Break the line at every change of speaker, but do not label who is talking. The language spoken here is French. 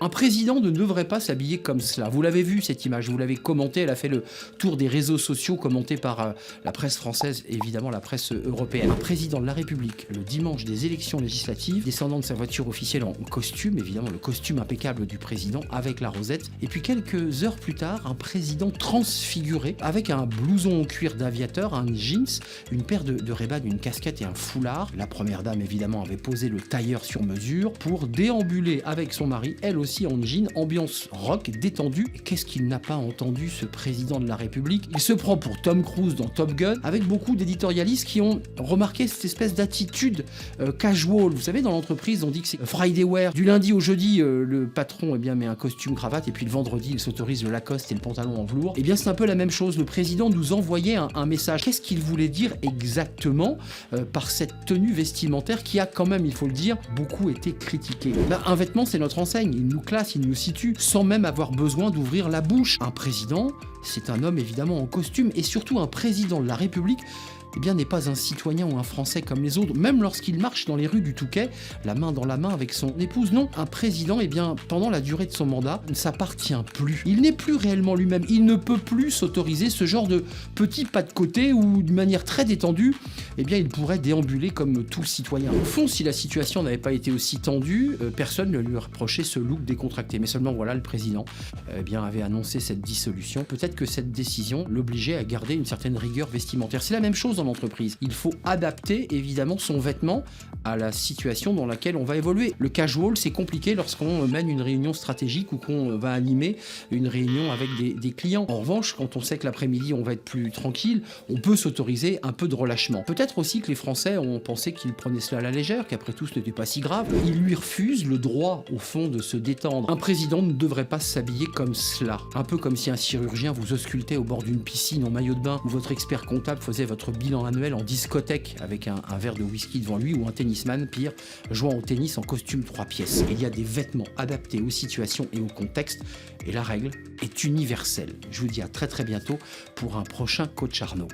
Un président ne devrait pas s'habiller comme cela. Vous l'avez vu cette image, vous l'avez commentée, elle a fait le tour des réseaux sociaux, commentée par la presse française et évidemment la presse européenne. Un président de la République, le dimanche des élections législatives, descendant de sa voiture officielle en costume, évidemment le costume impeccable du président avec la rosette. Et puis quelques heures plus tard, un président transfiguré avec un blouson en cuir d'aviateur, un jeans, une paire de Ray-Ban, une casquette et un foulard. La première dame évidemment avait posé le tailleur sur mesure pour déambuler avec son mari, elle aussi en jean, ambiance rock, détendue. Qu'est-ce qu'il n'a pas entendu ce président de la République? Il se prend pour Tom Cruise dans Top Gun, avec beaucoup d'éditorialistes qui ont remarqué cette espèce d'attitude casual. Vous savez, dans l'entreprise, on dit que c'est Friday wear. Du lundi au jeudi, le patron met un costume cravate, et puis le vendredi, il s'autorise le Lacoste et le pantalon en velours. Et bien, c'est un peu la même chose. Le président nous envoyait un message. Qu'est-ce qu'il voulait dire exactement par cette tenue vestimentaire qui a quand même, il faut le dire, beaucoup été critiquée? Un vêtement, c'est notre enseigne. Il nous classe, il nous situe, sans même avoir besoin d'ouvrir la bouche. Un président, c'est un homme évidemment en costume, et surtout un président de la République n'est pas un citoyen ou un Français comme les autres, même lorsqu'il marche dans les rues du Touquet, la main dans la main avec son épouse. Non, un président, pendant la durée de son mandat, ne s'appartient plus. Il n'est plus réellement lui-même. Il ne peut plus s'autoriser ce genre de petits pas de côté où, de manière très détendue, il pourrait déambuler comme tout citoyen. Au fond, si la situation n'avait pas été aussi tendue, personne ne lui reprochait ce look décontracté. Mais seulement voilà, le président avait annoncé cette dissolution. Peut-être que cette décision l'obligeait à garder une certaine rigueur vestimentaire. C'est la même chose dans l'entreprise. Il faut adapter évidemment son vêtement à la situation dans laquelle on va évoluer. Le casual, c'est compliqué lorsqu'on mène une réunion stratégique ou qu'on va animer une réunion avec des clients. En revanche, quand on sait que l'après-midi on va être plus tranquille, on peut s'autoriser un peu de relâchement. Peut-être aussi que les Français ont pensé qu'ils prenaient cela à la légère, qu'après tout ce n'était pas si grave. Ils lui refusent le droit au fond de se détendre. Un président ne devrait pas s'habiller comme cela. Un peu comme si un chirurgien vous auscultait au bord d'une piscine en maillot de bain, ou votre expert comptable faisait votre bilan annuel en discothèque avec un verre de whisky devant lui, ou un tennisman, pire, jouant au tennis en costume 3 pièces. Il y a des vêtements adaptés aux situations et au contexte, et la règle est universelle. Je vous dis à très bientôt pour un prochain Coach Arnaud.